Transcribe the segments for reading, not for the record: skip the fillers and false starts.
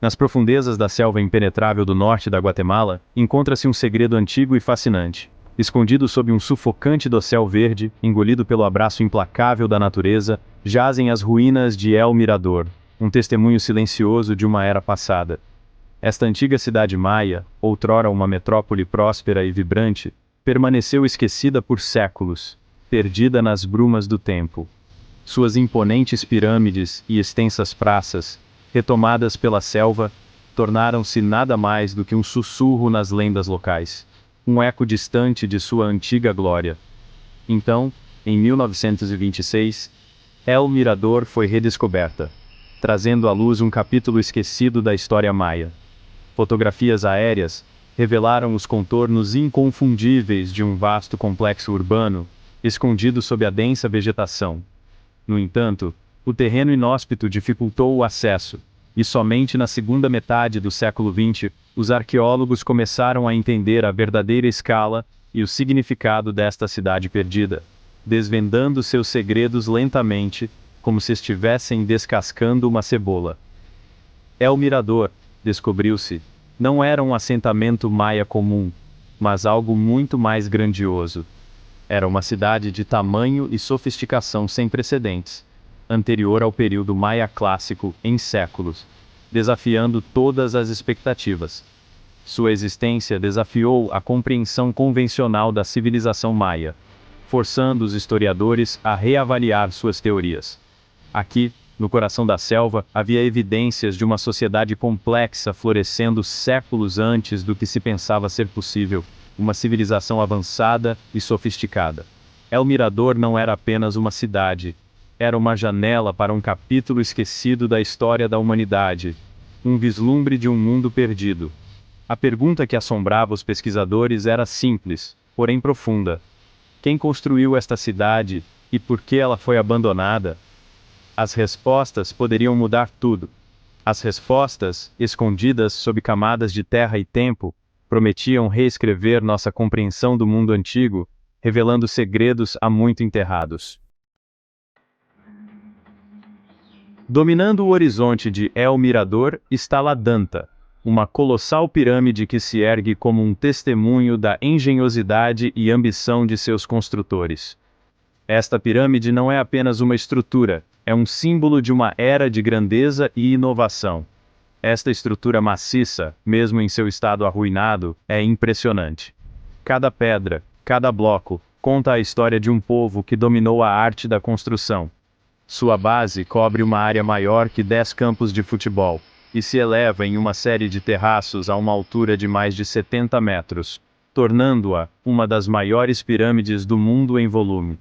Nas profundezas da selva impenetrável do norte da Guatemala, encontra-se um segredo antigo e fascinante. Escondido sob um sufocante dossel verde, engolido pelo abraço implacável da natureza, jazem as ruínas de El Mirador, um testemunho silencioso de uma era passada. Esta antiga cidade maia, outrora uma metrópole próspera e vibrante, permaneceu esquecida por séculos, perdida nas brumas do tempo. Suas imponentes pirâmides e extensas praças, retomadas pela selva, tornaram-se nada mais do que um sussurro nas lendas locais, um eco distante de sua antiga glória. Então, em 1926, El Mirador foi redescoberta, trazendo à luz um capítulo esquecido da história maia. Fotografias aéreas revelaram os contornos inconfundíveis de um vasto complexo urbano, escondido sob a densa vegetação. No entanto, o terreno inóspito dificultou o acesso, e somente na segunda metade do século XX, os arqueólogos começaram a entender a verdadeira escala e o significado desta cidade perdida, desvendando seus segredos lentamente, como se estivessem descascando uma cebola. El Mirador, descobriu-se, não era um assentamento maia comum, mas algo muito mais grandioso. Era uma cidade de tamanho e sofisticação sem precedentes, anterior ao período maia clássico em séculos, desafiando todas as expectativas. Sua existência desafiou a compreensão convencional da civilização maia, forçando os historiadores a reavaliar suas teorias. Aqui, no coração da selva, havia evidências de uma sociedade complexa florescendo séculos antes do que se pensava ser possível, uma civilização avançada e sofisticada. El Mirador não era apenas uma cidade, era uma janela para um capítulo esquecido da história da humanidade, um vislumbre de um mundo perdido. A pergunta que assombrava os pesquisadores era simples, porém profunda. Quem construiu esta cidade e por que ela foi abandonada? As respostas poderiam mudar tudo. As respostas, escondidas sob camadas de terra e tempo, prometiam reescrever nossa compreensão do mundo antigo, revelando segredos há muito enterrados. Dominando o horizonte de El Mirador está La Danta, uma colossal pirâmide que se ergue como um testemunho da engenhosidade e ambição de seus construtores. Esta pirâmide não é apenas uma estrutura, é um símbolo de uma era de grandeza e inovação. Esta estrutura maciça, mesmo em seu estado arruinado, é impressionante. Cada pedra, cada bloco, conta a história de um povo que dominou a arte da construção. Sua base cobre uma área maior que 10 campos de futebol, e se eleva em uma série de terraços a uma altura de mais de 70 metros, tornando-a uma das maiores pirâmides do mundo em volume.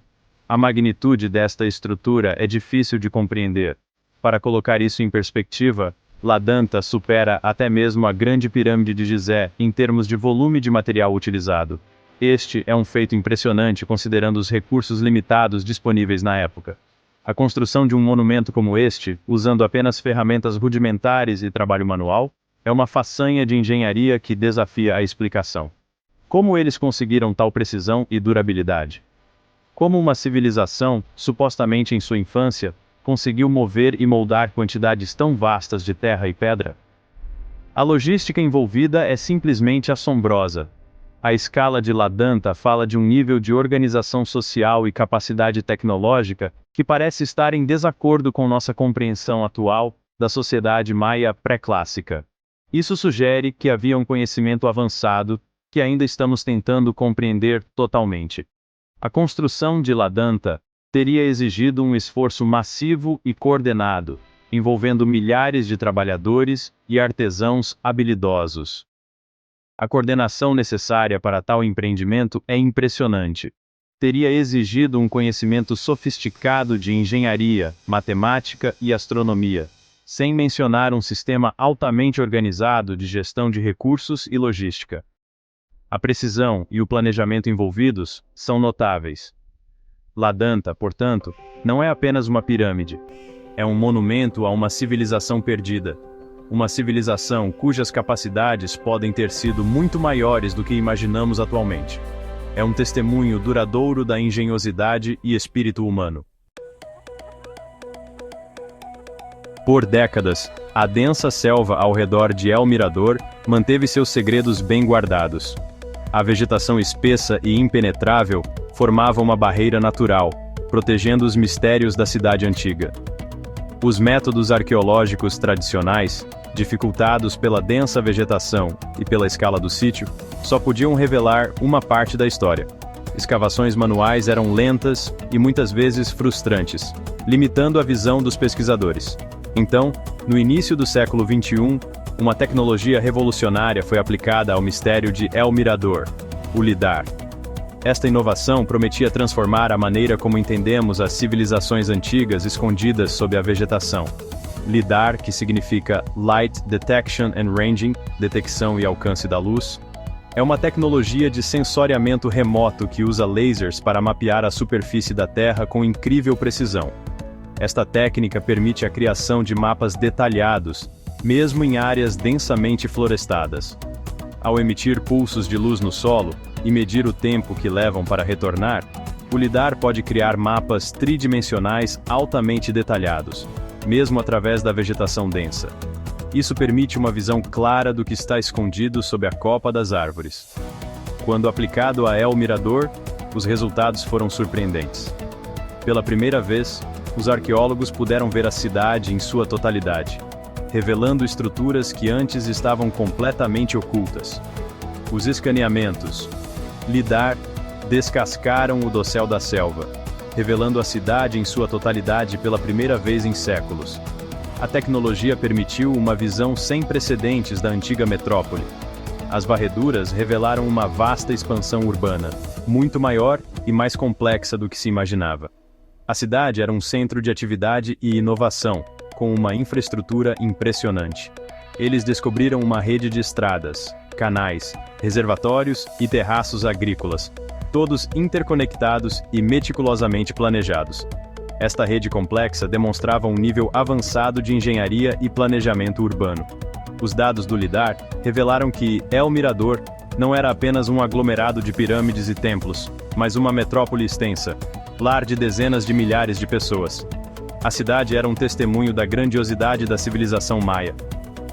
A magnitude desta estrutura é difícil de compreender. Para colocar isso em perspectiva, La Danta supera até mesmo a Grande Pirâmide de Gizé em termos de volume de material utilizado. Este é um feito impressionante considerando os recursos limitados disponíveis na época. A construção de um monumento como este, usando apenas ferramentas rudimentares e trabalho manual, é uma façanha de engenharia que desafia a explicação. Como eles conseguiram tal precisão e durabilidade? Como uma civilização, supostamente em sua infância, conseguiu mover e moldar quantidades tão vastas de terra e pedra? A logística envolvida é simplesmente assombrosa. A escala de La Danta fala de um nível de organização social e capacidade tecnológica que parece estar em desacordo com nossa compreensão atual da sociedade maia pré-clássica. Isso sugere que havia um conhecimento avançado que ainda estamos tentando compreender totalmente. A construção de La Danta teria exigido um esforço massivo e coordenado, envolvendo milhares de trabalhadores e artesãos habilidosos. A coordenação necessária para tal empreendimento é impressionante. Teria exigido um conhecimento sofisticado de engenharia, matemática e astronomia, sem mencionar um sistema altamente organizado de gestão de recursos e logística. A precisão e o planejamento envolvidos são notáveis. La Danta, portanto, não é apenas uma pirâmide. É um monumento a uma civilização perdida. Uma civilização cujas capacidades podem ter sido muito maiores do que imaginamos atualmente. É um testemunho duradouro da engenhosidade e espírito humano. Por décadas, A densa selva ao redor de El Mirador manteve seus segredos bem guardados. A vegetação espessa e impenetrável formava uma barreira natural, protegendo os mistérios da cidade antiga. Os métodos arqueológicos tradicionais, dificultados pela densa vegetação e pela escala do sítio, só podiam revelar uma parte da história. Escavações manuais eram lentas e muitas vezes frustrantes, limitando a visão dos pesquisadores. Então, no início do século XXI, uma tecnologia revolucionária foi aplicada ao mistério de El Mirador, o LIDAR. Esta inovação prometia transformar a maneira como entendemos as civilizações antigas escondidas sob a vegetação. LIDAR, que significa Light Detection and Ranging, detecção e alcance da luz, é uma tecnologia de sensoriamento remoto que usa lasers para mapear a superfície da Terra com incrível precisão. Esta técnica permite a criação de mapas detalhados, mesmo em áreas densamente florestadas. Ao emitir pulsos de luz no solo e medir o tempo que levam para retornar, o LIDAR pode criar mapas tridimensionais altamente detalhados, mesmo através da vegetação densa. Isso permite uma visão clara do que está escondido sob a copa das árvores. Quando aplicado a El Mirador, os resultados foram surpreendentes. Pela primeira vez, os arqueólogos puderam ver a cidade em sua totalidade, revelando estruturas que antes estavam completamente ocultas. Os escaneamentos LIDAR descascaram o dossel da selva, revelando a cidade em sua totalidade pela primeira vez em séculos. A tecnologia permitiu uma visão sem precedentes da antiga metrópole. As varreduras revelaram uma vasta expansão urbana, muito maior e mais complexa do que se imaginava. A cidade era um centro de atividade e inovação, com uma infraestrutura impressionante. Eles descobriram uma rede de estradas, canais, reservatórios e terraços agrícolas, todos interconectados e meticulosamente planejados. Esta rede complexa demonstrava um nível avançado de engenharia e planejamento urbano. Os dados do LIDAR revelaram que El Mirador não era apenas um aglomerado de pirâmides e templos, mas uma metrópole extensa, lar de dezenas de milhares de pessoas. A cidade era um testemunho da grandiosidade da civilização maia.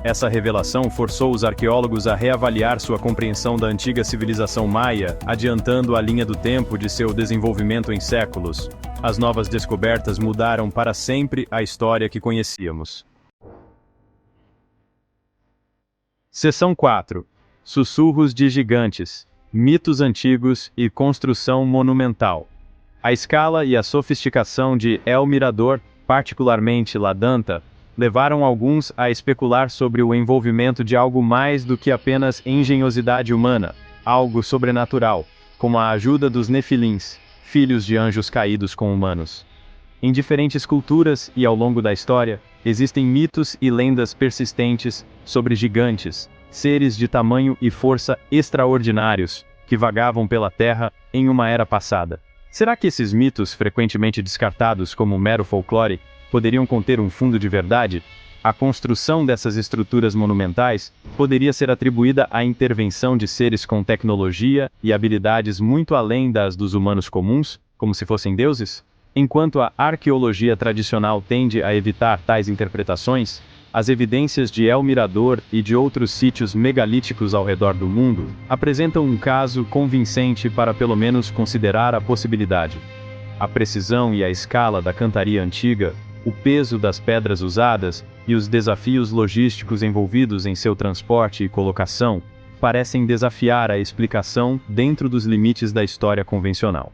Essa revelação forçou os arqueólogos a reavaliar sua compreensão da antiga civilização maia, adiantando a linha do tempo de seu desenvolvimento em séculos. As novas descobertas mudaram para sempre a história que conhecíamos. Seção 4. Sussurros de gigantes, mitos antigos e construção monumental. A escala e a sofisticação de El Mirador, particularmente La Danta, levaram alguns a especular sobre o envolvimento de algo mais do que apenas engenhosidade humana, algo sobrenatural, como a ajuda dos Nefilins, filhos de anjos caídos com humanos. Em diferentes culturas e ao longo da história, existem mitos e lendas persistentes sobre gigantes, seres de tamanho e força extraordinários, que vagavam pela Terra em uma era passada. Será que esses mitos, frequentemente descartados como mero folclore, poderiam conter um fundo de verdade? A construção dessas estruturas monumentais poderia ser atribuída à intervenção de seres com tecnologia e habilidades muito além das dos humanos comuns, como se fossem deuses? Enquanto a arqueologia tradicional tende a evitar tais interpretações, as evidências de El Mirador e de outros sítios megalíticos ao redor do mundo apresentam um caso convincente para pelo menos considerar a possibilidade. A precisão e a escala da cantaria antiga, o peso das pedras usadas e os desafios logísticos envolvidos em seu transporte e colocação parecem desafiar a explicação dentro dos limites da história convencional.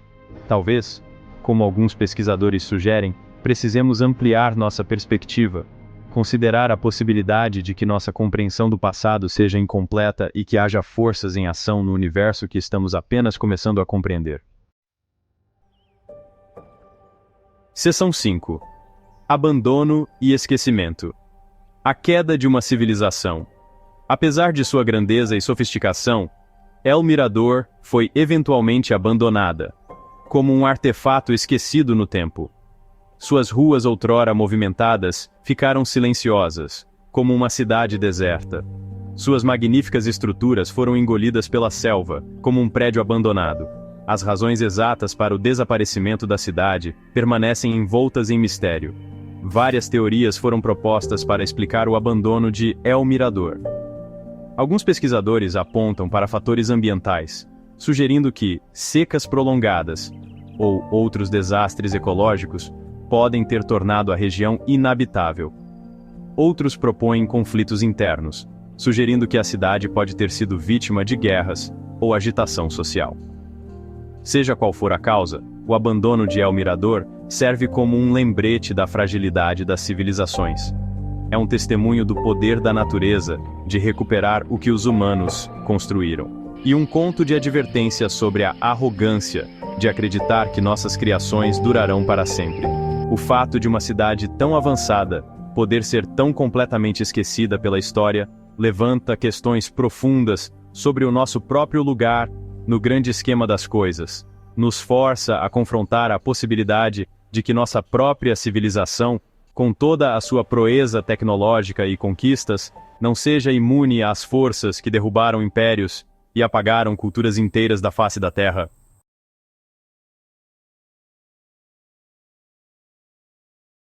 Talvez, como alguns pesquisadores sugerem, precisemos ampliar nossa perspectiva, considerar a possibilidade de que nossa compreensão do passado seja incompleta e que haja forças em ação no universo que estamos apenas começando a compreender. Seção 5. Abandono e esquecimento. A queda de uma civilização. Apesar de sua grandeza e sofisticação, El Mirador foi eventualmente abandonada, como um artefato esquecido no tempo. Suas ruas outrora movimentadas ficaram silenciosas, como uma cidade deserta. Suas magníficas estruturas foram engolidas pela selva, como um prédio abandonado. As razões exatas para o desaparecimento da cidade permanecem envoltas em mistério. várias teorias foram propostas para explicar o abandono de El Mirador. Alguns pesquisadores apontam para fatores ambientais, sugerindo que secas prolongadas ou outros desastres ecológicos podem ter tornado a região inabitável. Outros propõem conflitos internos, sugerindo que a cidade pode ter sido vítima de guerras ou agitação social. Seja qual for a causa, o abandono de El Mirador serve como um lembrete da fragilidade das civilizações. É um testemunho do poder da natureza de recuperar o que os humanos construíram. E um conto de advertência sobre a arrogância de acreditar que nossas criações durarão para sempre. O fato de uma cidade tão avançada poder ser tão completamente esquecida pela história levanta questões profundas sobre o nosso próprio lugar no grande esquema das coisas. Nos força a confrontar a possibilidade de que nossa própria civilização, com toda a sua proeza tecnológica e conquistas, não seja imune às forças que derrubaram impérios e apagaram culturas inteiras da face da Terra.